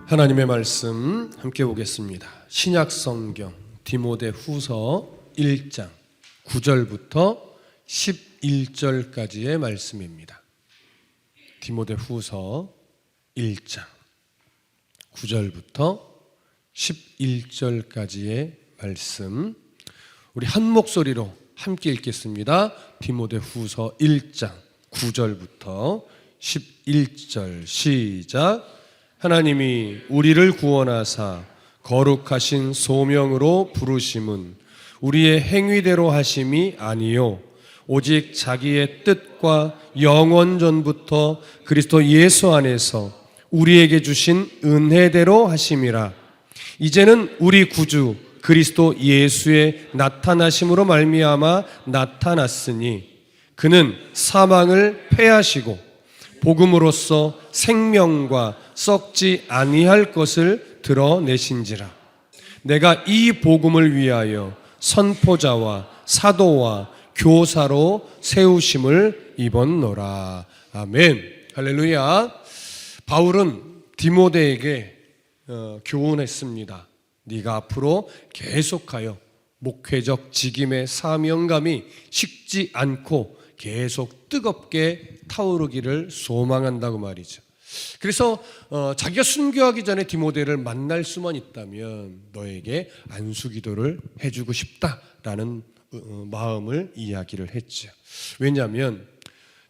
하나님의 말씀 함께 보겠습니다. 신약 성경 디모데 후서 1장 9절부터 11절까지의 말씀입니다. 디모데 후서 1장 9절부터 11절까지의 말씀, 우리 한 목소리로 함께 읽겠습니다. 디모데 후서 1장 9절부터 11절 시작. 하나님이 우리를 구원하사 거룩하신 소명으로 부르심은 우리의 행위대로 하심이 아니요 오직 자기의 뜻과 영원 전부터 그리스도 예수 안에서 우리에게 주신 은혜대로 하심이라. 이제는 우리 구주 그리스도 예수의 나타나심으로 말미암아 나타났으니 그는 사망을 패하시고 복음으로써 생명과 썩지 아니할 것을 드러내신지라. 내가 이 복음을 위하여 선포자와 사도와 교사로 세우심을 입었노라. 아멘. 할렐루야. 바울은 디모데에게 교훈했습니다. 네가 앞으로 계속하여 목회적 직임의 사명감이 식지 않고 계속 뜨겁게 타오르기를 소망한다고 말이죠. 그래서 자기가 순교하기 전에 디모데를 만날 수만 있다면 너에게 안수기도를 해주고 싶다라는 마음을 이야기를 했죠. 왜냐하면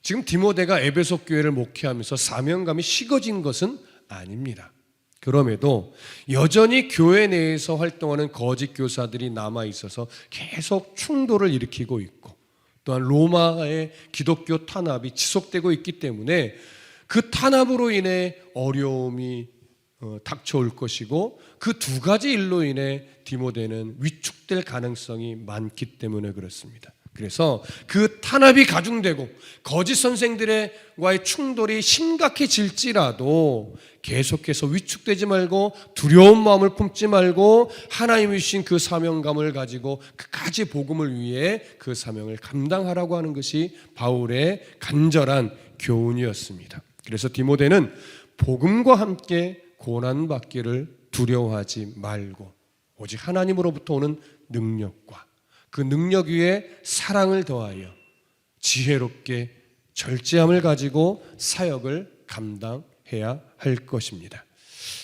지금 디모데가 에베소 교회를 목회하면서 사명감이 식어진 것은 아닙니다. 그럼에도 여전히 교회 내에서 활동하는 거짓 교사들이 남아있어서 계속 충돌을 일으키고 있고, 또한 로마의 기독교 탄압이 지속되고 있기 때문에 그 탄압으로 인해 어려움이 닥쳐올 것이고, 그 두 가지 일로 인해 디모데는 위축될 가능성이 많기 때문에 그렇습니다. 그래서 그 탄압이 가중되고 거짓 선생들과의 충돌이 심각해질지라도 계속해서 위축되지 말고 두려운 마음을 품지 말고 하나님이 주신 그 사명감을 가지고 끝까지 복음을 위해 그 사명을 감당하라고 하는 것이 바울의 간절한 교훈이었습니다. 그래서 디모데는 복음과 함께 고난받기를 두려워하지 말고 오직 하나님으로부터 오는 능력과 그 능력 위에 사랑을 더하여 지혜롭게 절제함을 가지고 사역을 감당해야 할 것입니다.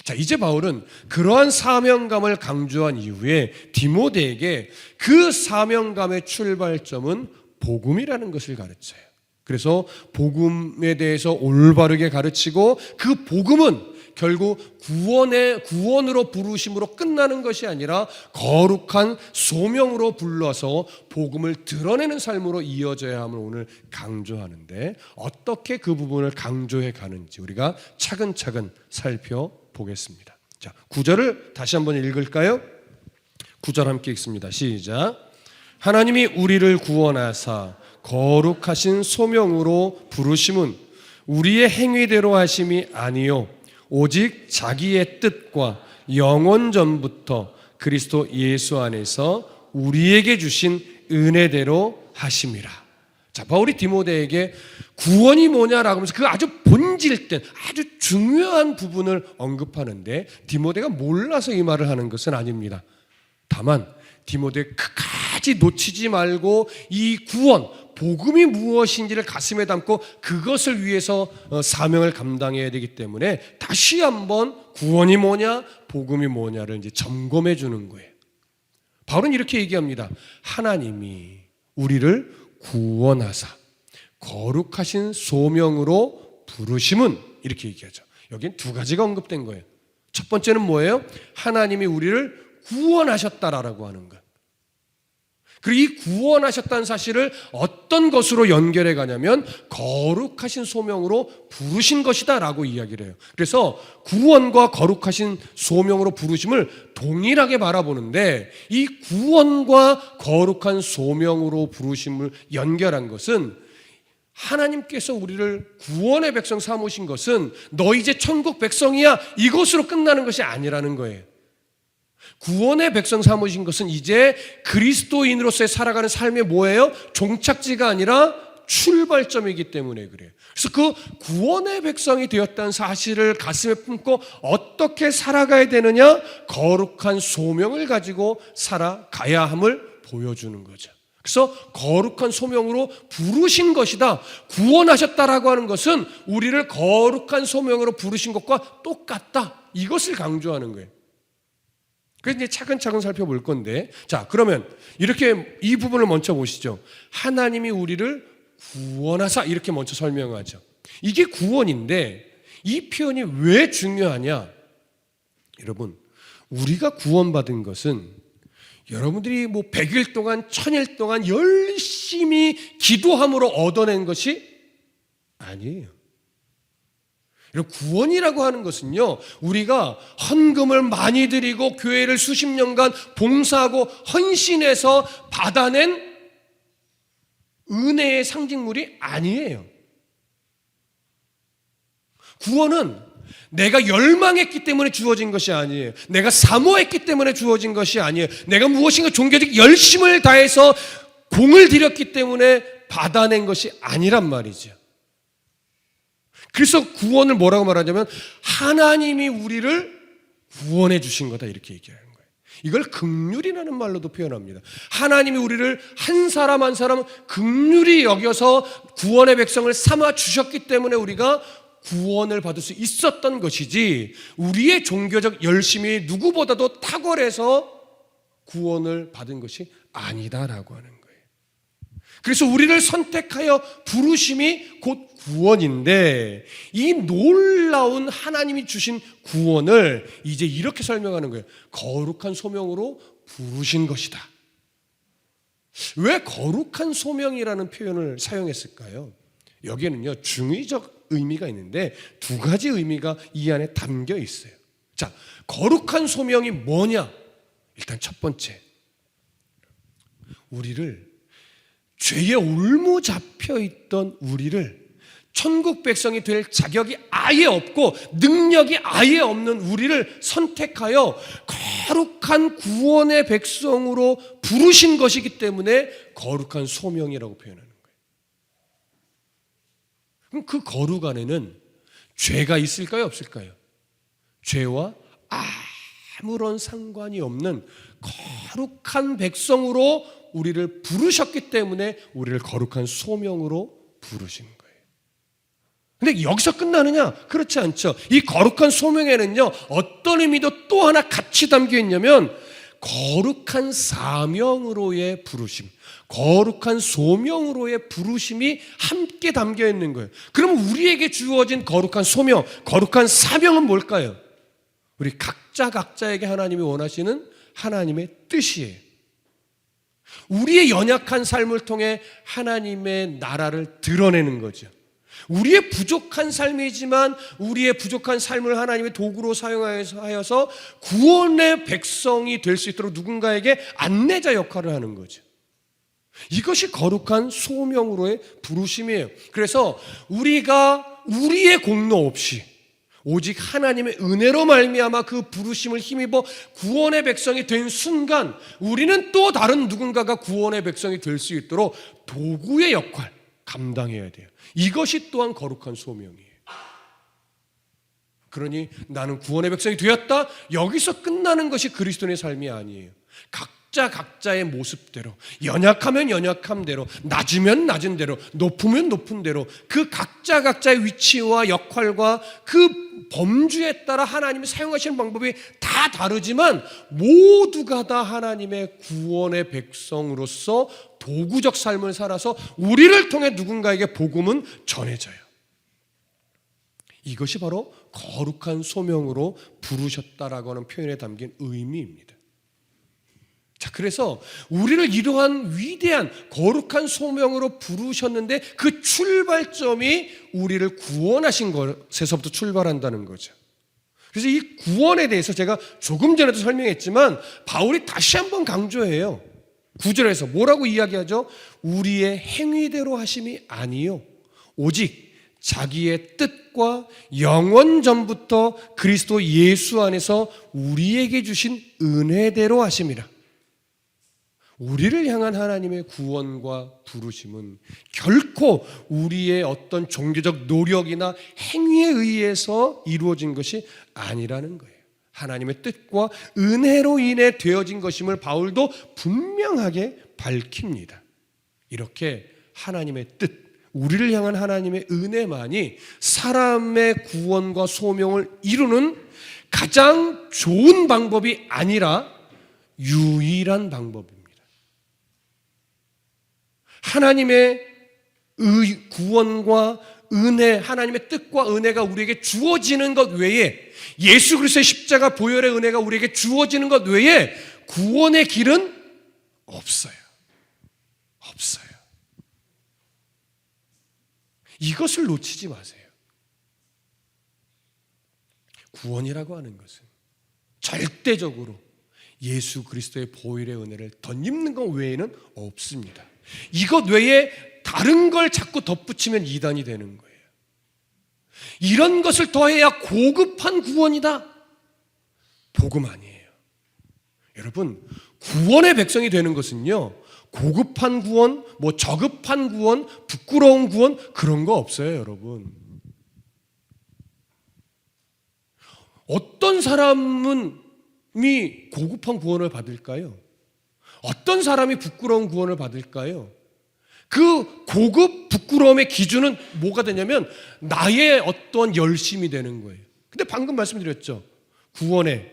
자, 이제 바울은 그러한 사명감을 강조한 이후에 디모데에게 그 사명감의 출발점은 복음이라는 것을 가르쳐요. 그래서 복음에 대해서 올바르게 가르치고 그 복음은 결국 구원으로 부르심으로 끝나는 것이 아니라 거룩한 소명으로 불러서 복음을 드러내는 삶으로 이어져야 함을 오늘 강조하는데, 어떻게 그 부분을 강조해 가는지 우리가 차근차근 살펴보겠습니다. 자, 9절을 다시 한번 읽을까요? 9절 함께 읽습니다. 시작. 하나님이 우리를 구원하사 거룩하신 소명으로 부르심은 우리의 행위대로 하심이 아니요 오직 자기의 뜻과 영원 전부터 그리스도 예수 안에서 우리에게 주신 은혜대로 하심이라. 자, 바울이 디모데에게 구원이 뭐냐라고 하면서 그 아주 본질된 아주 중요한 부분을 언급하는데, 디모데가 몰라서 이 말을 하는 것은 아닙니다. 다만 디모데 끝까지 놓치지 말고 이 구원, 복음이 무엇인지를 가슴에 담고 그것을 위해서 사명을 감당해야 되기 때문에 다시 한번 구원이 뭐냐, 복음이 뭐냐를 이제 점검해 주는 거예요. 바울은 이렇게 얘기합니다. 하나님이 우리를 구원하사 거룩하신 소명으로 부르심은, 이렇게 얘기하죠. 여긴 두 가지가 언급된 거예요. 첫 번째는 뭐예요? 하나님이 우리를 구원하셨다라고 하는 것. 그리고 이 구원하셨다는 사실을 어떤 것으로 연결해 가냐면 거룩하신 소명으로 부르신 것이다 라고 이야기를 해요. 그래서 구원과 거룩하신 소명으로 부르심을 동일하게 바라보는데, 이 구원과 거룩한 소명으로 부르심을 연결한 것은 하나님께서 우리를 구원의 백성 삼으신 것은 너 이제 천국 백성이야 이것으로 끝나는 것이 아니라는 거예요. 구원의 백성 삼으신 것은 이제 그리스도인으로서의 살아가는 삶의 뭐예요? 종착지가 아니라 출발점이기 때문에 그래요. 그래서 그 구원의 백성이 되었다는 사실을 가슴에 품고 어떻게 살아가야 되느냐? 거룩한 소명을 가지고 살아가야 함을 보여주는 거죠. 그래서 거룩한 소명으로 부르신 것이다. 구원하셨다라고 하는 것은 우리를 거룩한 소명으로 부르신 것과 똑같다. 이것을 강조하는 거예요. 그래서 이제 차근차근 살펴볼 건데, 자, 그러면 이렇게 이 부분을 먼저 보시죠. 하나님이 우리를 구원하사, 이렇게 먼저 설명하죠. 이게 구원인데 이 표현이 왜 중요하냐? 여러분, 우리가 구원받은 것은 여러분들이 100일 동안 1000일 동안 열심히 기도함으로 얻어낸 것이 아니에요. 구원이라고 하는 것은요, 우리가 헌금을 많이 드리고 교회를 수십 년간 봉사하고 헌신해서 받아낸 은혜의 상징물이 아니에요. 구원은 내가 열망했기 때문에 주어진 것이 아니에요. 내가 사모했기 때문에 주어진 것이 아니에요. 내가 무엇인가 종교적 열심을 다해서 공을 들였기 때문에 받아낸 것이 아니란 말이죠. 그래서 구원을 뭐라고 말하냐면 하나님이 우리를 구원해 주신 거다, 이렇게 얘기하는 거예요. 이걸 긍휼이라는 말로도 표현합니다. 하나님이 우리를 한 사람 한 사람 긍휼히 여겨서 구원의 백성을 삼아 주셨기 때문에 우리가 구원을 받을 수 있었던 것이지, 우리의 종교적 열심이 누구보다도 탁월해서 구원을 받은 것이 아니다라고 하는 거예요. 그래서 우리를 선택하여 부르심이 곧 구원인데, 이 놀라운 하나님이 주신 구원을 이제 이렇게 설명하는 거예요. 거룩한 소명으로 부르신 것이다. 왜 거룩한 소명이라는 표현을 사용했을까요? 여기에는요, 중의적 의미가 있는데 두 가지 의미가 이 안에 담겨 있어요. 자, 거룩한 소명이 뭐냐? 일단 첫 번째, 우리를, 죄에 올무 잡혀 있던 우리를, 천국 백성이 될 자격이 아예 없고 능력이 아예 없는 우리를 선택하여 거룩한 구원의 백성으로 부르신 것이기 때문에 거룩한 소명이라고 표현하는 거예요. 그럼 그 거룩 안에는 죄가 있을까요, 없을까요? 죄와 아무런 상관이 없는 거룩한 백성으로 우리를 부르셨기 때문에 우리를 거룩한 소명으로 부르신 거예요. 근데 여기서 끝나느냐? 그렇지 않죠. 이 거룩한 소명에는요, 어떤 의미도 또 하나 같이 담겨 있냐면 거룩한 사명으로의 부르심, 거룩한 소명으로의 부르심이 함께 담겨 있는 거예요. 그럼 우리에게 주어진 거룩한 소명, 거룩한 사명은 뭘까요? 우리 각자에게 하나님이 원하시는 하나님의 뜻이에요. 우리의 연약한 삶을 통해 하나님의 나라를 드러내는 거죠. 우리의 부족한 삶이지만 우리의 부족한 삶을 하나님의 도구로 사용하여서 구원의 백성이 될 수 있도록 누군가에게 안내자 역할을 하는 거죠. 이것이 거룩한 소명으로의 부르심이에요. 그래서 우리가 우리의 공로 없이 오직 하나님의 은혜로 말미암아 그 부르심을 힘입어 구원의 백성이 된 순간, 우리는 또 다른 누군가가 구원의 백성이 될 수 있도록 도구의 역할 감당해야 돼요. 이것이 또한 거룩한 소명이에요. 그러니 나는 구원의 백성이 되었다, 여기서 끝나는 것이 그리스도인의 삶이 아니에요. 각자의 모습대로, 연약하면 연약함대로, 낮으면 낮은 대로, 높으면 높은 대로 그 각자의 위치와 역할과 그 범주에 따라 하나님이 사용하시는 방법이 다 다르지만 모두가 다 하나님의 구원의 백성으로서 도구적 삶을 살아서 우리를 통해 누군가에게 복음은 전해져요. 이것이 바로 거룩한 소명으로 부르셨다라고 하는 표현에 담긴 의미입니다. 자, 그래서 우리를 이러한 위대한 거룩한 소명으로 부르셨는데 그 출발점이 우리를 구원하신 것에서부터 출발한다는 거죠. 그래서 이 구원에 대해서 제가 조금 전에도 설명했지만 바울이 다시 한번 강조해요. 9절에서 뭐라고 이야기하죠? 우리의 행위대로 하심이 아니요 오직 자기의 뜻과 영원 전부터 그리스도 예수 안에서 우리에게 주신 은혜대로 하심이라. 우리를 향한 하나님의 구원과 부르심은 결코 우리의 어떤 종교적 노력이나 행위에 의해서 이루어진 것이 아니라는 거예요. 하나님의 뜻과 은혜로 인해 되어진 것임을 바울도 분명하게 밝힙니다. 이렇게 하나님의 뜻, 우리를 향한 하나님의 은혜만이 사람의 구원과 소명을 이루는 가장 좋은 방법이 아니라 유일한 방법입니다. 하나님의 구원과 은혜, 하나님의 뜻과 은혜가 우리에게 주어지는 것 외에, 예수 그리스도의 십자가 보혈의 은혜가 우리에게 주어지는 것 외에 구원의 길은 없어요. 없어요. 이것을 놓치지 마세요. 구원이라고 하는 것은 절대적으로 예수 그리스도의 보혈의 은혜를 덧입는 것 외에는 없습니다. 이것 외에 다른 걸 자꾸 덧붙이면 이단이 되는 거예요. 이런 것을 더해야 고급한 구원이다. 복음 아니에요. 여러분, 구원의 백성이 되는 것은요, 고급한 구원, 저급한 구원, 부끄러운 구원, 그런 거 없어요, 여러분. 어떤 사람이 고급한 구원을 받을까요? 어떤 사람이 부끄러운 구원을 받을까요? 그 고급 부끄러움의 기준은 뭐가 되냐면 나의 어떠한 열심이 되는 거예요. 근데 방금 말씀드렸죠. 구원에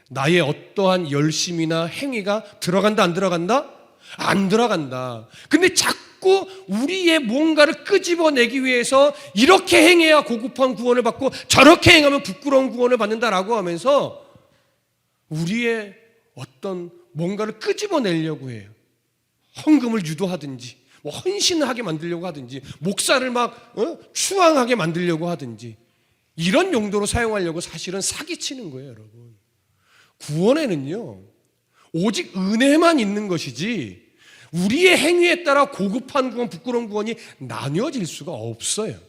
나의 어떠한 열심이나 행위가 들어간다, 안 들어간다? 안 들어간다. 근데 자꾸 우리의 뭔가를 끄집어내기 위해서 이렇게 행해야 고급한 구원을 받고 저렇게 행하면 부끄러운 구원을 받는다라고 하면서 우리의 어떤 뭔가를 끄집어내려고 해요. 헌금을 유도하든지, 헌신하게 만들려고 하든지, 목사를 막 추앙하게 만들려고 하든지, 이런 용도로 사용하려고 사실은 사기치는 거예요, 여러분. 구원에는요, 오직 은혜만 있는 것이지 우리의 행위에 따라 고급한 구원, 부끄러운 구원이 나뉘어질 수가 없어요.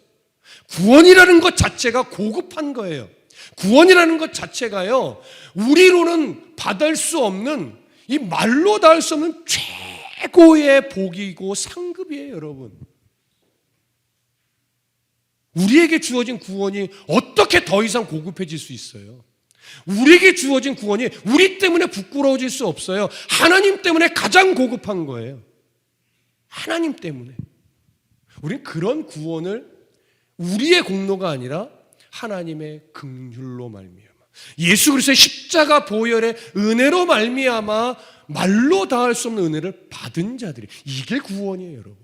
구원이라는 것 자체가 고급한 거예요. 구원이라는 것 자체가요, 우리로는 받을 수 없는, 이 말로 닿을 수 없는 최고의 복이고 상급이에요, 여러분. 우리에게 주어진 구원이 어떻게 더 이상 고급해질 수 있어요? 우리에게 주어진 구원이 우리 때문에 부끄러워질 수 없어요. 하나님 때문에 가장 고급한 거예요. 하나님 때문에. 우리는 그런 구원을 우리의 공로가 아니라 하나님의 긍휼로 말미암아, 예수 그리스도의 십자가 보혈의 은혜로 말미암아 말로 닿을 수 없는 은혜를 받은 자들이, 이게 구원이에요, 여러분.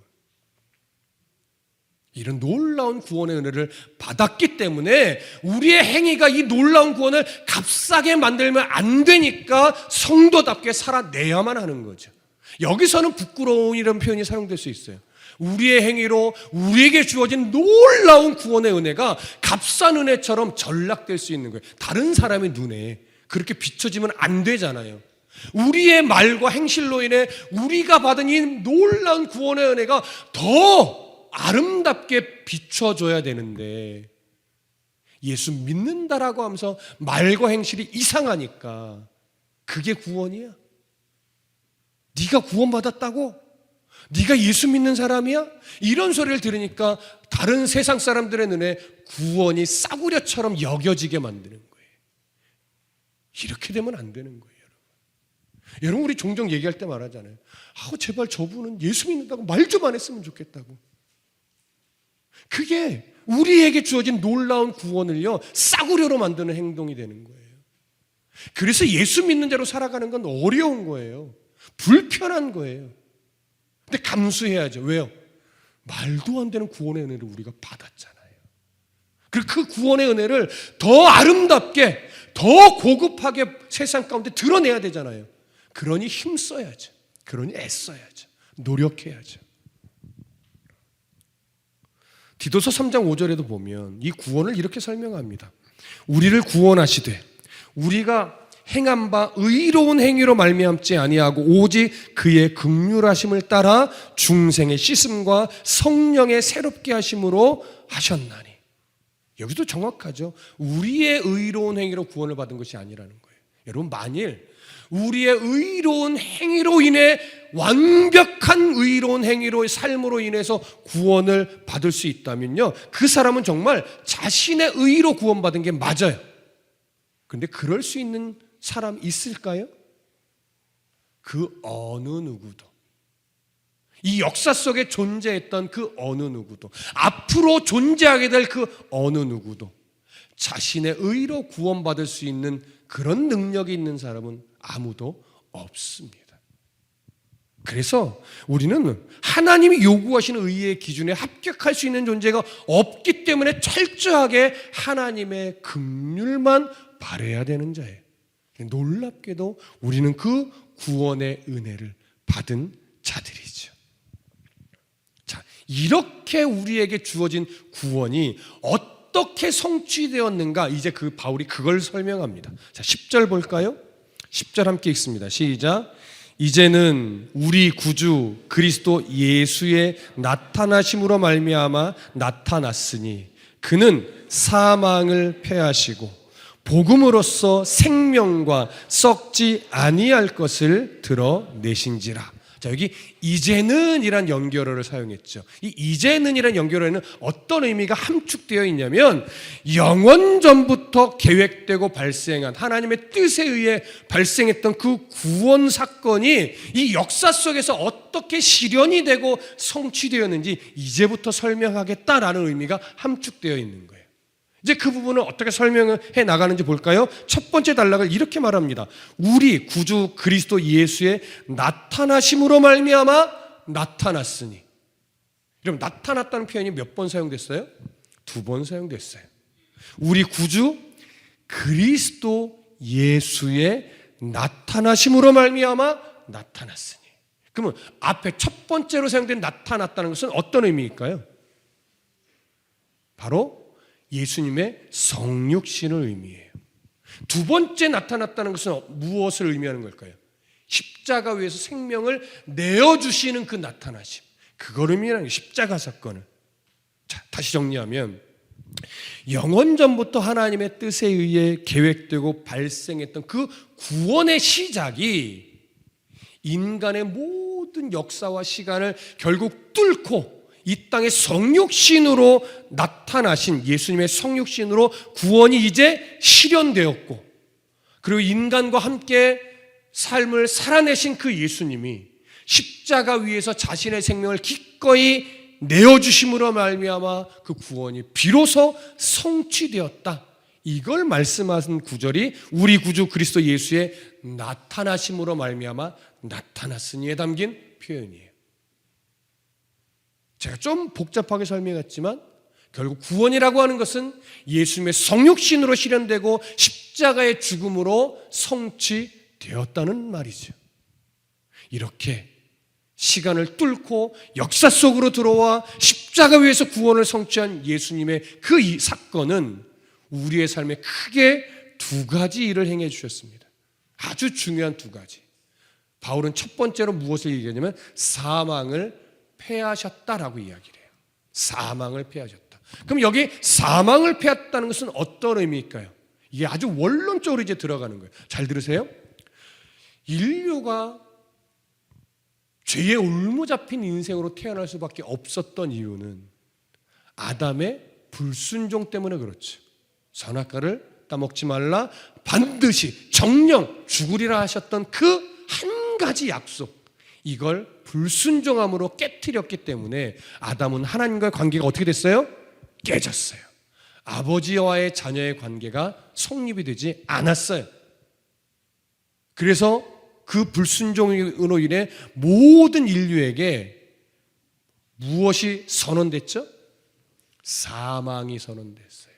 이런 놀라운 구원의 은혜를 받았기 때문에 우리의 행위가 이 놀라운 구원을 값싸게 만들면 안 되니까 성도답게 살아내야만 하는 거죠. 여기서는 부끄러움이라는 표현이 사용될 수 있어요. 우리의 행위로 우리에게 주어진 놀라운 구원의 은혜가 값싼 은혜처럼 전락될 수 있는 거예요. 다른 사람의 눈에 그렇게 비춰지면 안 되잖아요. 우리의 말과 행실로 인해 우리가 받은 이 놀라운 구원의 은혜가 더 아름답게 비춰줘야 되는데, 예수 믿는다라고 하면서 말과 행실이 이상하니까 그게 구원이야? 네가 구원받았다고? 네가 예수 믿는 사람이야? 이런 소리를 들으니까 다른 세상 사람들의 눈에 구원이 싸구려처럼 여겨지게 만드는 거예요. 이렇게 되면 안 되는 거예요. 여러분, 우리 종종 얘기할 때 말하잖아요. 제발 저분은 예수 믿는다고 말 좀 안 했으면 좋겠다고. 그게 우리에게 주어진 놀라운 구원을요, 싸구려로 만드는 행동이 되는 거예요. 그래서 예수 믿는 자로 살아가는 건 어려운 거예요. 불편한 거예요. 근데 감수해야죠. 왜요? 말도 안 되는 구원의 은혜를 우리가 받았잖아요. 그리고 그 구원의 은혜를 더 아름답게, 더 고급하게 세상 가운데 드러내야 되잖아요. 그러니 힘써야죠. 그러니 애써야죠. 노력해야죠. 디도서 3장 5절에도 보면 이 구원을 이렇게 설명합니다. 우리를 구원하시되 우리가 행한 바 의로운 행위로 말미암지 아니하고 오직 그의 긍휼하심을 따라 중생의 씻음과 성령의 새롭게 하심으로 하셨나니. 여기도 정확하죠. 우리의 의로운 행위로 구원을 받은 것이 아니라는 거예요. 여러분, 만일 우리의 의로운 행위로 인해 완벽한 의로운 행위로 삶으로 인해서 구원을 받을 수 있다면요, 그 사람은 정말 자신의 의로 구원받은 게 맞아요. 그런데 그럴 수 있는 사람 있을까요? 그 어느 누구도, 이 역사 속에 존재했던 그 어느 누구도, 앞으로 존재하게 될 그 어느 누구도 자신의 의로 구원받을 수 있는 그런 능력이 있는 사람은 아무도 없습니다. 그래서 우리는 하나님이 요구하시는 의의 기준에 합격할 수 있는 존재가 없기 때문에 철저하게 하나님의 긍휼만 바라야 되는 자예요. 놀랍게도 우리는 그 구원의 은혜를 받은 자들이죠. 자, 이렇게 우리에게 주어진 구원이 어떻게 성취되었는가, 이제 그 바울이 그걸 설명합니다. 자, 10절 볼까요? 10절 함께 읽습니다. 시작. 이제는 우리 구주 그리스도 예수의 나타나심으로 말미암아 나타났으니 그는 사망을 패하시고 복음으로써 생명과 썩지 아니할 것을 드러내신지라. 자, 여기 이제는 이란 연결어를 사용했죠. 이 이제는 이란 연결어에는 어떤 의미가 함축되어 있냐면, 영원 전부터 계획되고 발생한 하나님의 뜻에 의해 발생했던 그 구원 사건이 이 역사 속에서 어떻게 실현이 되고 성취되었는지 이제부터 설명하겠다라는 의미가 함축되어 있는 거예요. 이제 그 부분을 어떻게 설명해 나가는지 볼까요? 첫 번째 단락을 이렇게 말합니다. 우리 구주 그리스도 예수의 나타나심으로 말미암아 나타났으니. 여러분, 나타났다는 표현이 몇 번 사용됐어요? 2번 사용됐어요. 우리 구주 그리스도 예수의 나타나심으로 말미암아 나타났으니. 그러면 앞에 첫 번째로 사용된 나타났다는 것은 어떤 의미일까요? 바로 예수님의 성육신을 의미해요. 두 번째 나타났다는 것은 무엇을 의미하는 걸까요? 십자가 위에서 생명을 내어주시는 그 나타나심, 그걸 의미하는 거예요. 십자가 사건을. 자, 다시 정리하면, 영원 전부터 하나님의 뜻에 의해 계획되고 발생했던 그 구원의 시작이 인간의 모든 역사와 시간을 결국 뚫고 이 땅의 성육신으로 나타나신 예수님의 성육신으로 구원이 이제 실현되었고, 그리고 인간과 함께 삶을 살아내신 그 예수님이 십자가 위에서 자신의 생명을 기꺼이 내어주심으로 말미암아 그 구원이 비로소 성취되었다. 이걸 말씀하신 구절이 우리 구주 그리스도 예수의 나타나심으로 말미암아 나타났으니에 담긴 표현이에요. 제가 좀 복잡하게 설명했지만 결국 구원이라고 하는 것은 예수님의 성육신으로 실현되고 십자가의 죽음으로 성취되었다는 말이죠. 이렇게 시간을 뚫고 역사 속으로 들어와 십자가 위에서 구원을 성취한 예수님의 그 이 사건은 우리의 삶에 크게 2가지 일을 행해 주셨습니다. 아주 중요한 2가지. 바울은 첫 번째로 무엇을 얘기하냐면 사망을 패하셨다라고 이야기를 해요. 사망을 패하셨다. 그럼 여기 사망을 패했다는 것은 어떤 의미일까요? 이게 아주 원론적으로 이제 들어가는 거예요. 잘 들으세요. 인류가 죄에 올무잡힌 인생으로 태어날 수밖에 없었던 이유는 아담의 불순종 때문에 그렇죠. 선악과를 따먹지 말라, 반드시 정령 죽으리라 하셨던 그 한 가지 약속, 이걸 불순종함으로 깨트렸기 때문에 아담은 하나님과의 관계가 어떻게 됐어요? 깨졌어요. 아버지와의 자녀의 관계가 성립이 되지 않았어요. 그래서 그 불순종으로 인해 모든 인류에게 무엇이 선언됐죠? 사망이 선언됐어요.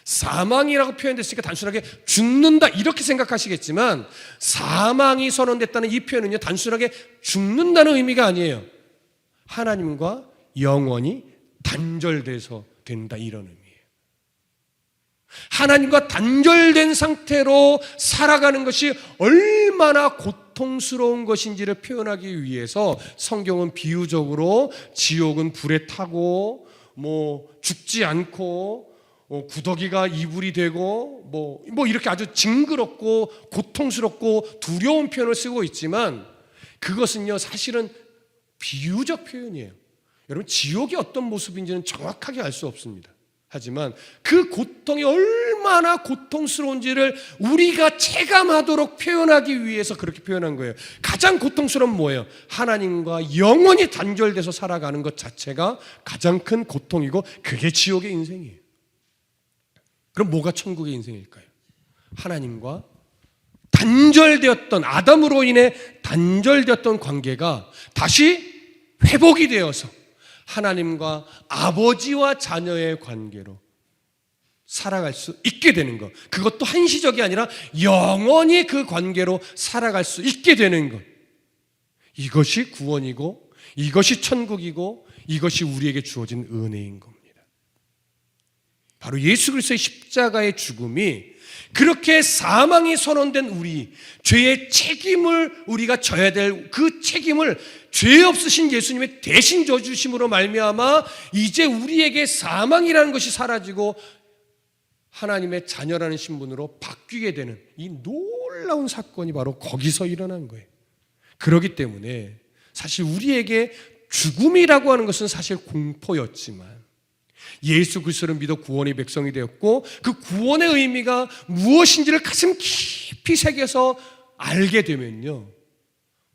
사망이라고 표현됐으니까 단순하게 죽는다 이렇게 생각하시겠지만, 사망이 선언됐다는 이 표현은요, 단순하게 죽는다는 의미가 아니에요. 하나님과 영원히 단절돼서 된다, 이런 의미예요. 하나님과 단절된 상태로 살아가는 것이 얼마나 고통스러운 것인지를 표현하기 위해서 성경은 비유적으로 지옥은 불에 타고 죽지 않고 구더기가 이불이 되고 뭐 이렇게 아주 징그럽고 고통스럽고 두려운 표현을 쓰고 있지만 그것은요 사실은 비유적 표현이에요. 여러분 지옥이 어떤 모습인지는 정확하게 알 수 없습니다. 하지만 그 고통이 얼마나 고통스러운지를 우리가 체감하도록 표현하기 위해서 그렇게 표현한 거예요. 가장 고통스러운 뭐예요? 하나님과 영원히 단절돼서 살아가는 것 자체가 가장 큰 고통이고 그게 지옥의 인생이에요. 그럼 뭐가 천국의 인생일까요? 하나님과 단절되었던, 아담으로 인해 단절되었던 관계가 다시 회복이 되어서 하나님과 아버지와 자녀의 관계로 살아갈 수 있게 되는 것. 그것도 한시적이 아니라 영원히 그 관계로 살아갈 수 있게 되는 것. 이것이 구원이고 이것이 천국이고 이것이 우리에게 주어진 은혜인 겁니다. 바로 예수 그리스도의 십자가의 죽음이 그렇게 사망이 선언된 우리, 죄의 책임을 우리가 져야 될 그 책임을 죄 없으신 예수님의 대신 져주심으로 말미암아 이제 우리에게 사망이라는 것이 사라지고 하나님의 자녀라는 신분으로 바뀌게 되는 이 놀라운 사건이 바로 거기서 일어난 거예요. 그렇기 때문에 사실 우리에게 죽음이라고 하는 것은 사실 공포였지만 예수 그리스도를 믿어 구원의 백성이 되었고 그 구원의 의미가 무엇인지를 가슴 깊이 새겨서 알게 되면요,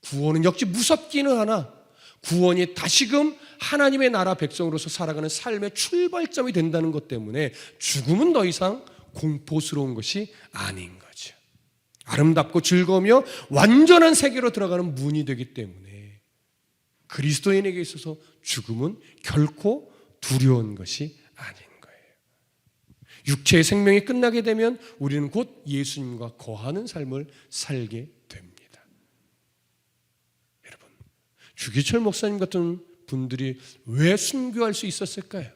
구원은 역시 무섭기는 하나 구원이 다시금 하나님의 나라 백성으로서 살아가는 삶의 출발점이 된다는 것 때문에 죽음은 더 이상 공포스러운 것이 아닌 거죠. 아름답고 즐거우며 완전한 세계로 들어가는 문이 되기 때문에 그리스도인에게 있어서 죽음은 결코 두려운 것이 아닌 거예요. 육체의 생명이 끝나게 되면 우리는 곧 예수님과 거하는 삶을 살게 됩니다. 여러분, 주기철 목사님 같은 분들이 왜 순교할 수 있었을까요?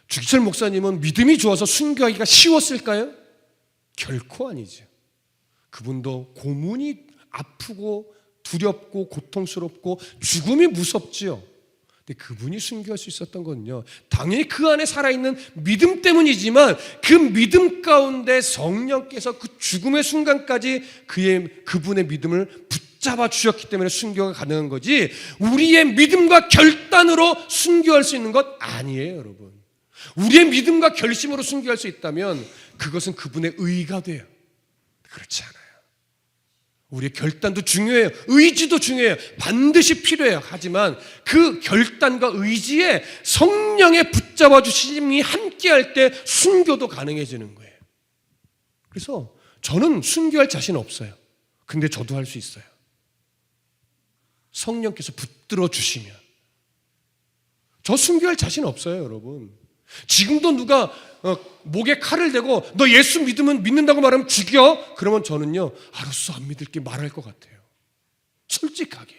주기철 목사님은 믿음이 좋아서 순교하기가 쉬웠을까요? 결코 아니죠. 그분도 고문이 아프고 두렵고 고통스럽고 죽음이 무섭지요. 근데 그분이 순교할 수 있었던 건요, 당연히 그 안에 살아있는 믿음 때문이지만 그 믿음 가운데 성령께서 그 죽음의 순간까지 그분의 믿음을 붙잡아 주셨기 때문에 순교가 가능한 거지, 우리의 믿음과 결단으로 순교할 수 있는 것 아니에요. 여러분, 우리의 믿음과 결심으로 순교할 수 있다면 그것은 그분의 의가 돼요. 그렇지 않아요. 우리의 결단도 중요해요. 의지도 중요해요. 반드시 필요해요. 하지만 그 결단과 의지에 성령의 붙잡아 주심이 함께할 때 순교도 가능해지는 거예요. 그래서 저는 순교할 자신 없어요. 근데 저도 할 수 있어요. 성령께서 붙들어 주시면. 저 순교할 자신 없어요, 여러분. 지금도 누가 목에 칼을 대고 너 예수 믿는다고 말하면 죽여? 그러면 저는요, 알았어, 안 믿을게 말할 것 같아요. 솔직하게.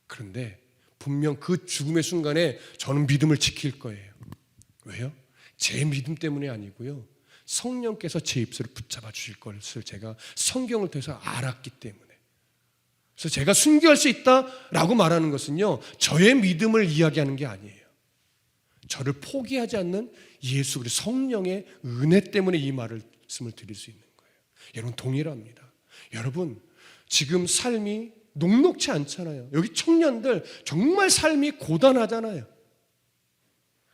그런데 분명 그 죽음의 순간에 저는 믿음을 지킬 거예요. 왜요? 제 믿음 때문이 아니고요, 성령께서 제 입술을 붙잡아 주실 것을 제가 성경을 통해서 알았기 때문에. 그래서 제가 순교할 수 있다라고 말하는 것은요, 저의 믿음을 이야기하는 게 아니에요. 저를 포기하지 않는 예수 그리스도 성령의 은혜 때문에 이 말씀을 드릴 수 있는 거예요. 여러분, 동일합니다. 여러분, 지금 삶이 녹록치 않잖아요. 여기 청년들 정말 삶이 고단하잖아요.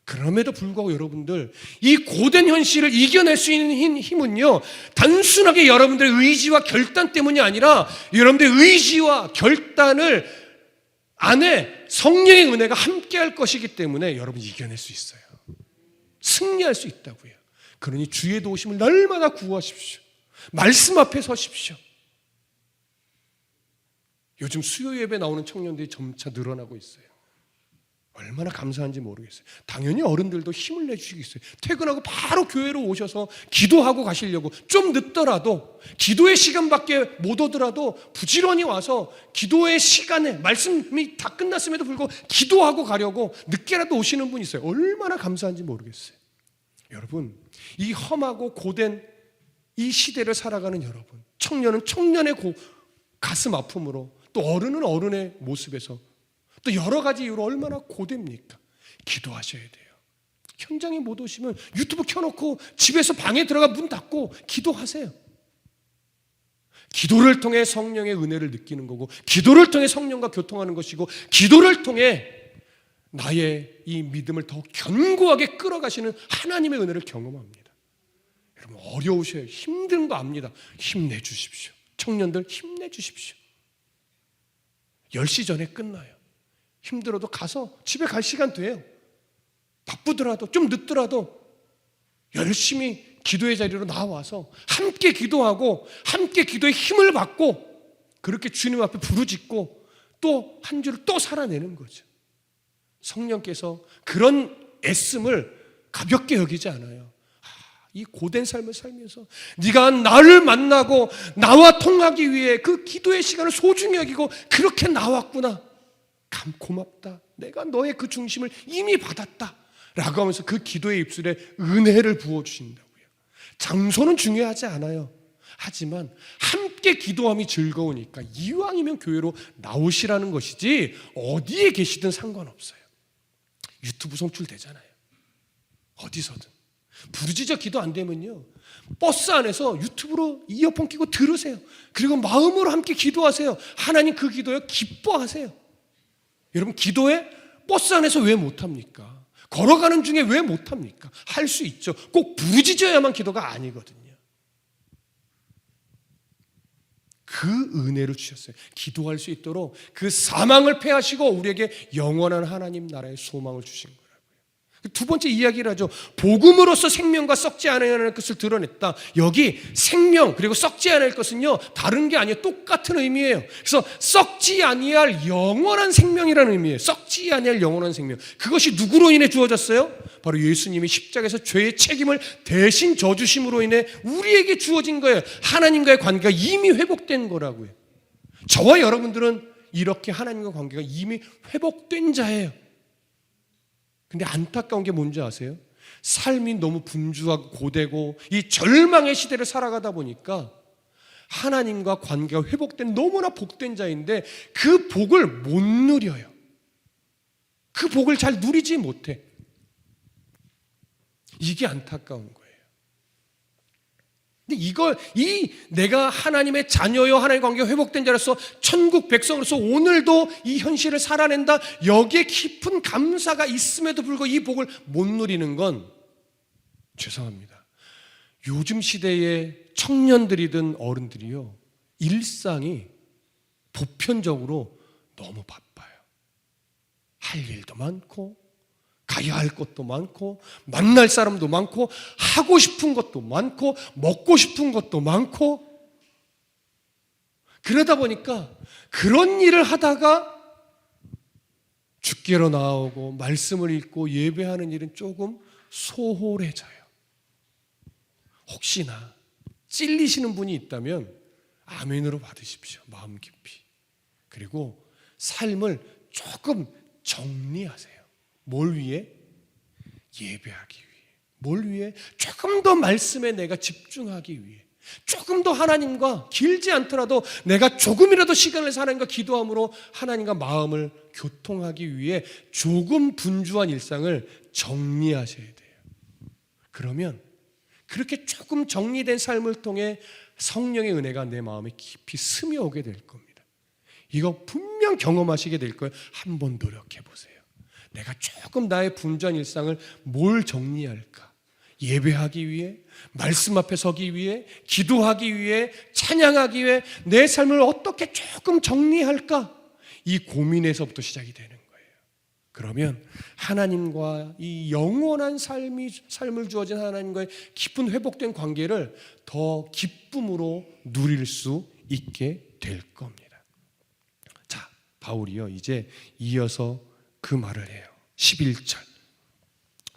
그럼에도 불구하고 여러분들, 이 고된 현실을 이겨낼 수 있는 힘은요, 단순하게 여러분들의 의지와 결단 때문이 아니라 여러분들의 의지와 결단을 안에 성령의 은혜가 함께할 것이기 때문에 여러분이 이겨낼 수 있어요. 승리할 수 있다고요. 그러니 주의 도우심을 날마다 구하십시오. 말씀 앞에 서십시오. 요즘 수요 예배 나오는 청년들이 점차 늘어나고 있어요. 얼마나 감사한지 모르겠어요. 당연히 어른들도 힘을 내주시고 있어요. 퇴근하고 바로 교회로 오셔서 기도하고 가시려고, 좀 늦더라도 기도의 시간밖에 못 오더라도 부지런히 와서 기도의 시간에 말씀이 다 끝났음에도 불구하고 기도하고 가려고 늦게라도 오시는 분이 있어요. 얼마나 감사한지 모르겠어요. 여러분, 이 험하고 고된 이 시대를 살아가는 여러분, 청년은 청년의 가슴 아픔으로, 또 어른은 어른의 모습에서, 또 여러 가지 이유로 얼마나 고됩니까? 기도하셔야 돼요. 현장에 못 오시면 유튜브 켜놓고 집에서 방에 들어가 문 닫고 기도하세요. 기도를 통해 성령의 은혜를 느끼는 거고, 기도를 통해 성령과 교통하는 것이고, 기도를 통해 나의 이 믿음을 더 견고하게 끌어가시는 하나님의 은혜를 경험합니다. 여러분, 어려우셔요. 힘든 거 압니다. 힘내주십시오. 청년들 힘내주십시오. 10시 전에 끝나요. 힘들어도 가서 집에 갈 시간 돼요. 바쁘더라도 좀 늦더라도 열심히 기도의 자리로 나와서 함께 기도하고 함께 기도의 힘을 받고 그렇게 주님 앞에 부르짖고 또 한 주를 또 살아내는 거죠. 성령께서 그런 애씀을 가볍게 여기지 않아요. 이 고된 삶을 살면서 네가 나를 만나고 나와 통하기 위해 그 기도의 시간을 소중히 여기고 그렇게 나왔구나. 참 고맙다. 내가 너의 그 중심을 이미 받았다 라고 하면서 그 기도의 입술에 은혜를 부어주신다고요. 장소는 중요하지 않아요. 하지만 함께 기도함이 즐거우니까 이왕이면 교회로 나오시라는 것이지 어디에 계시든 상관없어요. 유튜브 송출되잖아요. 어디서든. 부르짖어 기도 안 되면요, 버스 안에서 유튜브로 이어폰 끼고 들으세요. 그리고 마음으로 함께 기도하세요. 하나님 그 기도에 기뻐하세요. 여러분, 기도에 버스 안에서 왜 못합니까? 걸어가는 중에 왜 못합니까? 할 수 있죠. 꼭 부르짖어야만 기도가 아니거든요. 그 은혜를 주셨어요. 기도할 수 있도록 그 사망을 패하시고 우리에게 영원한 하나님 나라의 소망을 주신 거예요. 두 번째 이야기를 하죠. 복음으로서 생명과 썩지 않을 것을 드러냈다. 여기 생명 그리고 썩지 않을 것은요, 다른 게 아니에요. 똑같은 의미예요. 그래서 썩지 아니할 영원한 생명이라는 의미예요. 썩지 아니할 영원한 생명. 그것이 누구로 인해 주어졌어요? 바로 예수님이 십자가에서 죄의 책임을 대신 져주심으로 인해 우리에게 주어진 거예요. 하나님과의 관계가 이미 회복된 거라고요. 저와 여러분들은 이렇게 하나님과 관계가 이미 회복된 자예요. 근데 안타까운 게 뭔지 아세요? 삶이 너무 분주하고 고되고 이 절망의 시대를 살아가다 보니까 하나님과 관계가 회복된 너무나 복된 자인데 그 복을 못 누려요. 그 복을 잘 누리지 못해. 이게 안타까운 거예요. 근데 내가 하나님의 자녀요, 하나님의 관계가 회복된 자로서 천국 백성으로서 오늘도 이 현실을 살아낸다. 여기에 깊은 감사가 있음에도 불구하고 이 복을 못 누리는 건 죄송합니다. 요즘 시대의 청년들이든 어른들이요, 일상이 보편적으로 너무 바빠요. 할 일도 많고 가야 할 것도 많고 만날 사람도 많고 하고 싶은 것도 많고 먹고 싶은 것도 많고, 그러다 보니까 그런 일을 하다가 주께로 나오고 말씀을 읽고 예배하는 일은 조금 소홀해져요. 혹시나 찔리시는 분이 있다면 아멘으로 받으십시오. 마음 깊이. 그리고 삶을 조금 정리하세요. 뭘 위해? 예배하기 위해. 뭘 위해? 조금 더 말씀에 내가 집중하기 위해. 조금 더 하나님과 길지 않더라도 내가 조금이라도 시간을 하나님과 기도함으로 하나님과 마음을 교통하기 위해 조금 분주한 일상을 정리하셔야 돼요. 그러면 그렇게 조금 정리된 삶을 통해 성령의 은혜가 내 마음에 깊이 스며오게 될 겁니다. 이거 분명 경험하시게 될 거예요. 한번 노력해 보세요. 내가 조금 나의 분주한 일상을 뭘 정리할까? 예배하기 위해, 말씀 앞에 서기 위해, 기도하기 위해, 찬양하기 위해 내 삶을 어떻게 조금 정리할까? 이 고민에서부터 시작이 되는 거예요. 그러면 하나님과 이 영원한 삶을 주어진 하나님과의 깊은 회복된 관계를 더 기쁨으로 누릴 수 있게 될 겁니다. 자, 바울이요, 이제 이어서 그 말을 해요. 11절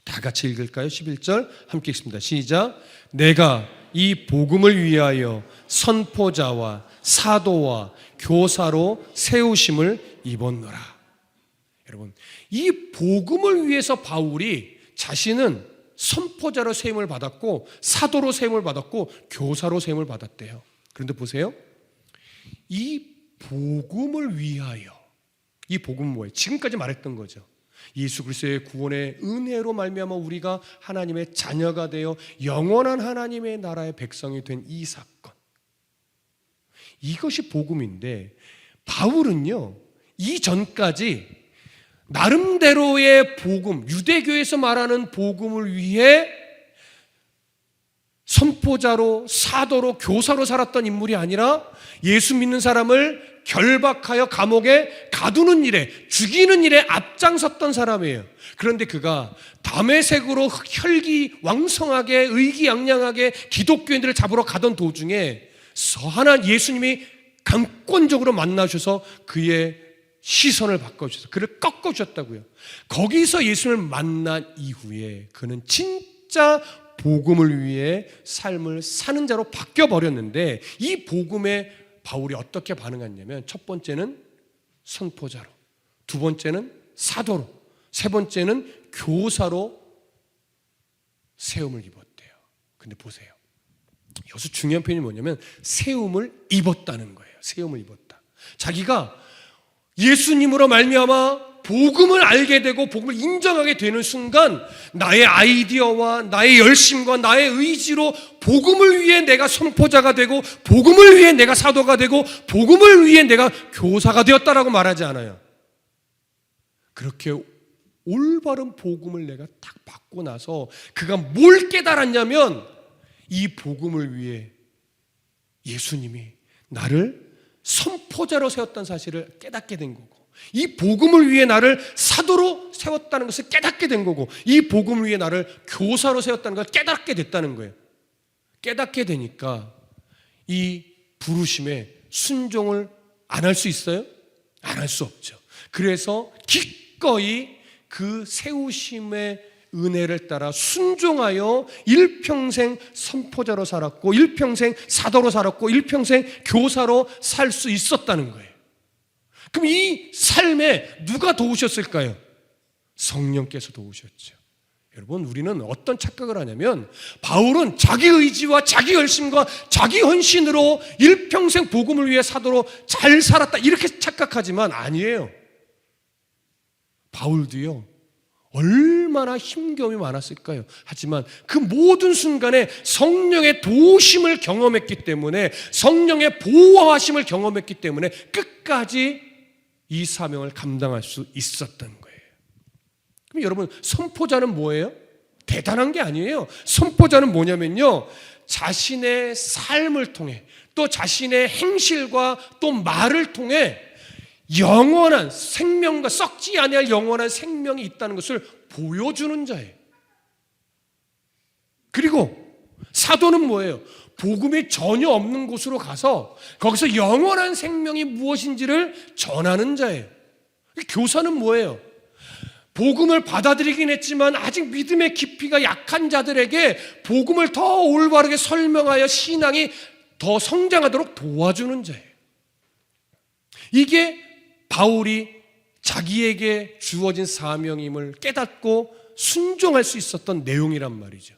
다 같이 읽을까요? 11절 함께 읽습니다. 시작. 내가 이 복음을 위하여 선포자와 사도와 교사로 세우심을 입었노라. 여러분, 이 복음을 위해서 바울이 자신은 선포자로 세움을 받았고 사도로 세움을 받았고 교사로 세움을 받았대요. 그런데 보세요. 이 복음을 위하여, 이 복음은 뭐예요? 지금까지 말했던 거죠. 예수 그리스도의 구원의 은혜로 말미암아 우리가 하나님의 자녀가 되어 영원한 하나님의 나라의 백성이 된 이 사건, 이것이 복음인데, 바울은요 이전까지 나름대로의 복음, 유대교에서 말하는 복음을 위해 선포자로, 사도로, 교사로 살았던 인물이 아니라 예수 믿는 사람을 결박하여 감옥에 가두는 일에, 죽이는 일에 앞장섰던 사람이에요. 그런데 그가 다메섹으로 혈기왕성하게 의기양양하게 기독교인들을 잡으러 가던 도중에 예수님이 강권적으로 만나셔서 그의 시선을 바꿔주셔서 그를 꺾어주셨다고요. 거기서 예수님을 만난 이후에 그는 진짜 복음을 위해 삶을 사는 자로 바뀌어버렸는데, 이 복음에 바울이 어떻게 반응했냐면, 첫 번째는 선포자로, 두 번째는 사도로, 세 번째는 교사로 세움을 입었대요. 근데 보세요, 여기서 중요한 표현이 뭐냐면 세움을 입었다는 거예요. 세움을 입었다. 자기가 예수님으로 말미암아 복음을 알게 되고 복음을 인정하게 되는 순간 나의 아이디어와 나의 열심과 나의 의지로 복음을 위해 내가 선포자가 되고 복음을 위해 내가 사도가 되고 복음을 위해 내가 교사가 되었다라고 말하지 않아요. 그렇게 올바른 복음을 내가 딱 받고 나서 그가 뭘 깨달았냐면, 이 복음을 위해 예수님이 나를 선포자로 세웠다는 사실을 깨닫게 된 거고, 이 복음을 위해 나를 사도로 세웠다는 것을 깨닫게 된 거고, 이 복음을 위해 나를 교사로 세웠다는 걸 깨닫게 됐다는 거예요. 깨닫게 되니까 이 부르심에 순종을 안 할 수 있어요? 안 할 수 없죠. 그래서 기꺼이 그 세우심의 은혜를 따라 순종하여 일평생 선포자로 살았고, 일평생 사도로 살았고, 일평생 교사로 살 수 있었다는 거예요. 그럼 이 삶에 누가 도우셨을까요? 성령께서 도우셨죠. 여러분, 우리는 어떤 착각을 하냐면, 바울은 자기 의지와 자기 열심과 자기 헌신으로 일평생 복음을 위해 사도로 잘 살았다, 이렇게 착각하지만 아니에요. 바울도요 얼마나 힘겨움이 많았을까요? 하지만 그 모든 순간에 성령의 도우심을 경험했기 때문에, 성령의 보호하심을 경험했기 때문에 끝까지 이 사명을 감당할 수 있었던 거예요. 그럼 여러분, 선포자는 뭐예요? 대단한 게 아니에요. 선포자는 뭐냐면요, 자신의 삶을 통해, 또 자신의 행실과 또 말을 통해 영원한 생명과 썩지 아니할 영원한 생명이 있다는 것을 보여주는 자예요. 그리고 사도는 뭐예요? 복음이 전혀 없는 곳으로 가서 거기서 영원한 생명이 무엇인지를 전하는 자예요. 교사는 뭐예요? 복음을 받아들이긴 했지만 아직 믿음의 깊이가 약한 자들에게 복음을 더 올바르게 설명하여 신앙이 더 성장하도록 도와주는 자예요. 이게 바울이 자기에게 주어진 사명임을 깨닫고 순종할 수 있었던 내용이란 말이죠.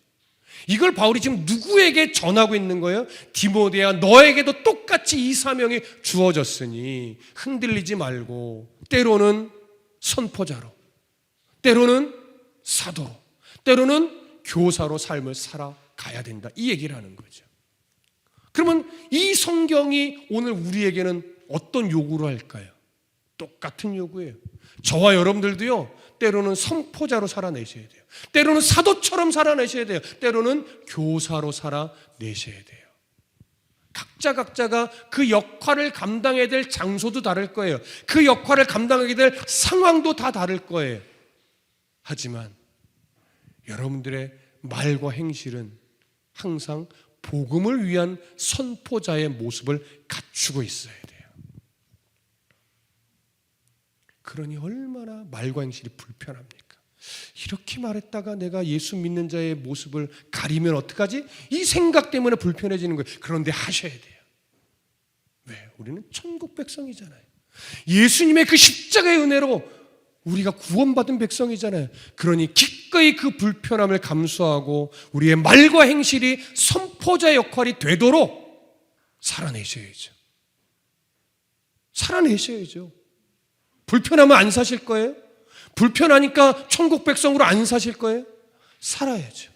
이걸 바울이 지금 누구에게 전하고 있는 거예요? 디모데야, 너에게도 똑같이 이 사명이 주어졌으니 흔들리지 말고 때로는 선포자로, 때로는 사도로, 때로는 교사로 삶을 살아가야 된다, 이 얘기를 하는 거죠. 그러면 이 성경이 오늘 우리에게는 어떤 요구를 할까요? 똑같은 요구예요. 저와 여러분들도요 때로는 선포자로 살아내셔야 돼요. 때로는 사도처럼 살아내셔야 돼요. 때로는 교사로 살아내셔야 돼요. 각자가 그 역할을 감당해야 될 장소도 다를 거예요. 그 역할을 감당하게 될 상황도 다 다를 거예요. 하지만 여러분들의 말과 행실은 항상 복음을 위한 선포자의 모습을 갖추고 있어야 돼요. 그러니 얼마나 말과 행실이 불편합니까? 이렇게 말했다가 내가 예수 믿는 자의 모습을 가리면 어떡하지? 이 생각 때문에 불편해지는 거예요. 그런데 하셔야 돼요. 왜? 우리는 천국 백성이잖아요. 예수님의 그 십자가의 은혜로 우리가 구원받은 백성이잖아요. 그러니 기꺼이 그 불편함을 감수하고 우리의 말과 행실이 선포자의 역할이 되도록 살아내셔야죠. 살아내셔야죠. 불편하면 안 사실 거예요? 불편하니까 천국 백성으로 안 사실 거예요? 살아야죠.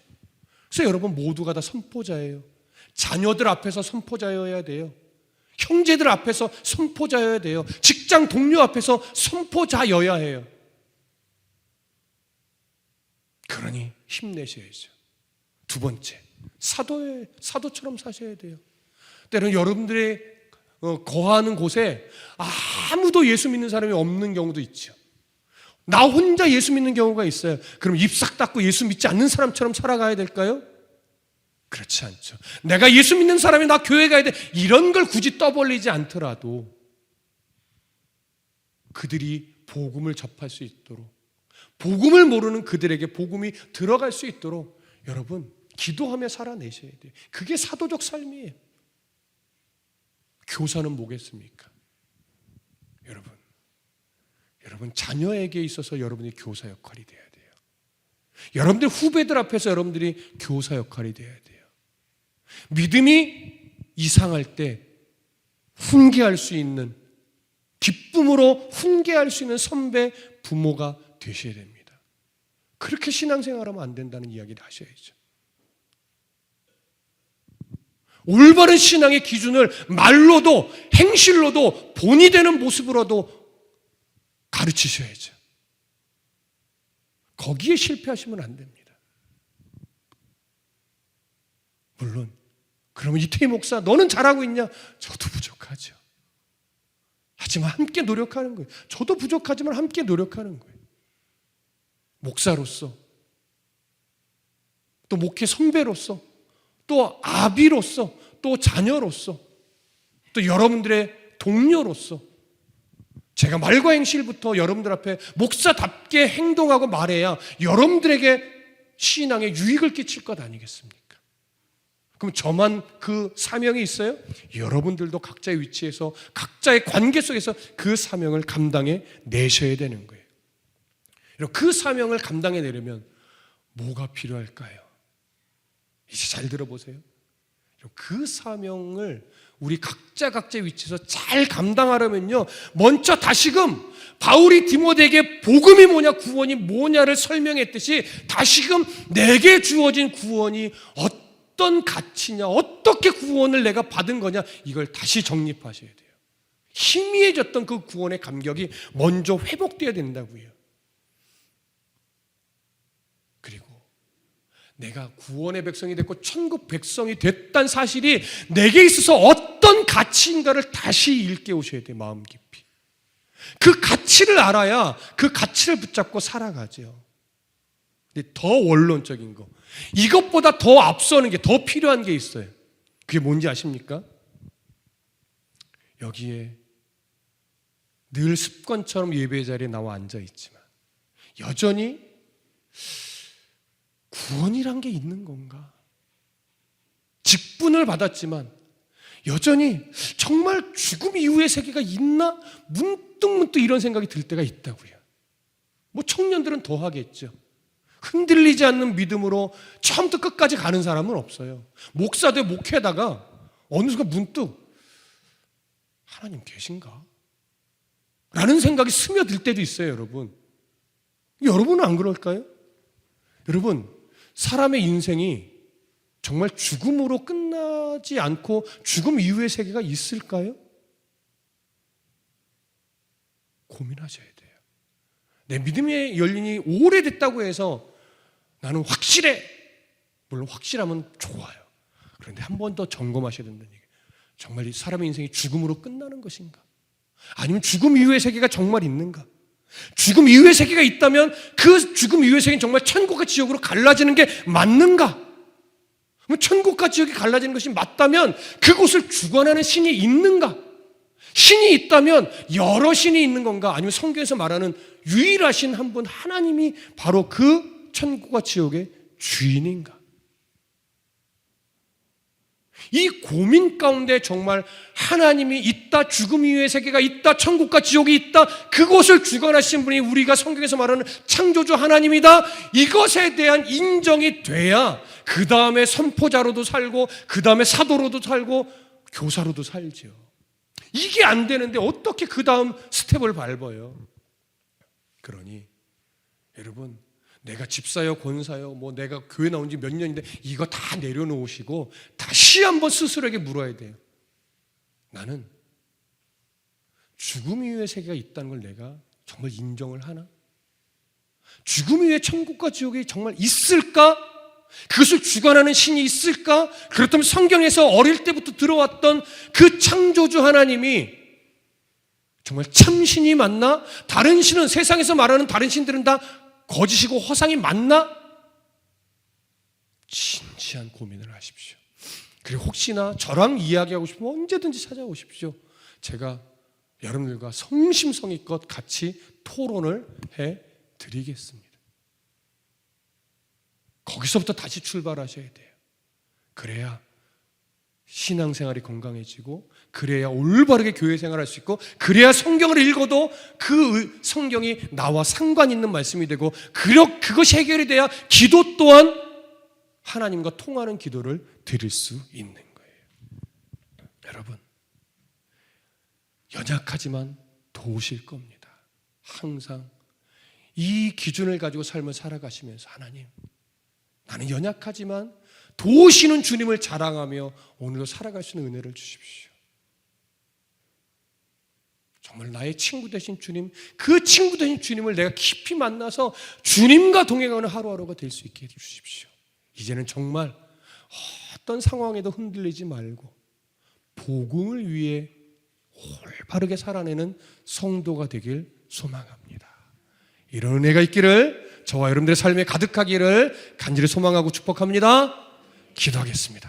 그래서 여러분 모두가 다 선포자예요. 자녀들 앞에서 선포자여야 돼요. 형제들 앞에서 선포자여야 돼요. 직장 동료 앞에서 선포자여야 해요. 그러니 힘내셔야죠. 두 번째, 사도처럼 사셔야 돼요. 때로는 여러분들의 거하는 곳에 아무도 예수 믿는 사람이 없는 경우도 있죠. 나 혼자 예수 믿는 경우가 있어요. 그럼 입 싹 닫고 예수 믿지 않는 사람처럼 살아가야 될까요? 그렇지 않죠. 내가 예수 믿는 사람이 나 교회 가야 돼, 이런 걸 굳이 떠벌리지 않더라도 그들이 복음을 접할 수 있도록, 복음을 모르는 그들에게 복음이 들어갈 수 있도록 여러분 기도하며 살아내셔야 돼요. 그게 사도적 삶이에요. 교사는 뭐겠습니까? 여러분 자녀에게 있어서 여러분이 교사 역할이 돼야 돼요. 여러분들 후배들 앞에서 여러분들이 교사 역할이 돼야 돼요. 믿음이 이상할 때 훈계할 수 있는, 기쁨으로 훈계할 수 있는 선배, 부모가 되셔야 됩니다. 그렇게 신앙생활하면 안 된다는 이야기를 하셔야죠. 올바른 신앙의 기준을 말로도 행실로도 본이 되는 모습으로도 가르치셔야죠. 거기에 실패하시면 안 됩니다. 물론 그러면 이태희 목사 너는 잘하고 있냐? 저도 부족하죠. 하지만 함께 노력하는 거예요. 저도 부족하지만 함께 노력하는 거예요. 목사로서, 또 목회 선배로서, 또 아비로서, 또 자녀로서, 또 여러분들의 동료로서 제가 말과 행실부터 여러분들 앞에 목사답게 행동하고 말해야 여러분들에게 신앙에 유익을 끼칠 것 아니겠습니까? 그럼 저만 그 사명이 있어요? 여러분들도 각자의 위치에서 각자의 관계 속에서 그 사명을 감당해 내셔야 되는 거예요. 그 사명을 감당해 내려면 뭐가 필요할까요? 이제 잘 들어보세요. 그 사명을 우리 각자의 위치에서 잘 감당하려면요, 먼저 다시금 바울이 디모데에게 복음이 뭐냐, 구원이 뭐냐를 설명했듯이 다시금 내게 주어진 구원이 어떤 가치냐, 어떻게 구원을 내가 받은 거냐, 이걸 다시 정립하셔야 돼요. 희미해졌던 그 구원의 감격이 먼저 회복되어야 된다고요. 그리고 내가 구원의 백성이 됐고 천국 백성이 됐다는 사실이 내게 있어서 어떤 가치인가를 다시 일깨우셔야 돼요. 마음 깊이. 그 가치를 알아야 그 가치를 붙잡고 살아가죠. 근데 더 원론적인 거, 이것보다 더 앞서는 게, 더 필요한 게 있어요. 그게 뭔지 아십니까? 여기에 늘 습관처럼 예배 자리에 나와 앉아 있지만 여전히 구원이란 게 있는 건가? 직분을 받았지만 여전히 정말 죽음 이후의 세계가 있나? 문득 이런 생각이 들 때가 있다고요. 뭐 청년들은 더 하겠죠. 흔들리지 않는 믿음으로 처음부터 끝까지 가는 사람은 없어요. 목사도 목회다가 어느 순간 문득 하나님 계신가? 라는 생각이 스며들 때도 있어요, 여러분. 여러분은 안 그럴까요? 여러분, 사람의 인생이 정말 죽음으로 끝나지 않고 죽음 이후의 세계가 있을까요? 고민하셔야 돼요. 내 믿음의 연륜이 오래됐다고 해서 나는 확실해. 물론 확실하면 좋아요. 그런데 한 번 더 점검하셔야 된다는 얘기예요. 정말 이 사람의 인생이 죽음으로 끝나는 것인가? 아니면 죽음 이후의 세계가 정말 있는가? 죽음 이후의 세계가 있다면 그 죽음 이후의 세계는 정말 천국과 지옥으로 갈라지는 게 맞는가? 천국과 지옥이 갈라지는 것이 맞다면 그곳을 주관하는 신이 있는가? 신이 있다면 여러 신이 있는 건가? 아니면 성경에서 말하는 유일하신 한 분 하나님이 바로 그 천국과 지옥의 주인인가? 이 고민 가운데 정말 하나님이 있다, 죽음 이후의 세계가 있다, 천국과 지옥이 있다, 그곳을 주관하신 분이 우리가 성경에서 말하는 창조주 하나님이다, 이것에 대한 인정이 돼야 그 다음에 선포자로도 살고 그 다음에 사도로도 살고 교사로도 살죠. 이게 안 되는데 어떻게 그 다음 스텝을 밟아요? 그러니 여러분, 내가 집사요, 권사요, 내가 교회 나온 지 몇 년인데 이거 다 내려놓으시고 다시 한번 스스로에게 물어야 돼요. 나는 죽음 이후의 세계가 있다는 걸 내가 정말 인정을 하나? 죽음 이후에 천국과 지옥이 정말 있을까? 그것을 주관하는 신이 있을까? 그렇다면 성경에서 어릴 때부터 들어왔던 그 창조주 하나님이 정말 참신이 맞나? 다른 신은, 세상에서 말하는 다른 신들은 다 거짓이고 허상이 맞나? 진지한 고민을 하십시오. 그리고 혹시나 저랑 이야기하고 싶으면 언제든지 찾아오십시오. 제가 여러분들과 성심성의껏 같이 토론을 해드리겠습니다. 거기서부터 다시 출발하셔야 돼요. 그래야 신앙생활이 건강해지고, 그래야 올바르게 교회 생활할 수 있고, 그래야 성경을 읽어도 그 성경이 나와 상관 있는 말씀이 되고, 그것이 해결이 돼야 기도 또한 하나님과 통하는 기도를 드릴 수 있는 거예요. 여러분, 연약하지만 도우실 겁니다. 항상 이 기준을 가지고 삶을 살아가시면서, 하나님, 나는 연약하지만 도우시는 주님을 자랑하며 오늘도 살아갈 수 있는 은혜를 주십시오. 정말 나의 친구 되신 주님, 그 친구 되신 주님을 내가 깊이 만나서 주님과 동행하는 하루하루가 될 수 있게 해주십시오. 이제는 정말 어떤 상황에도 흔들리지 말고 복음을 위해 올바르게 살아내는 성도가 되길 소망합니다. 이런 은혜가 있기를, 저와 여러분들의 삶에 가득하기를 간절히 소망하고 축복합니다. 기도하겠습니다.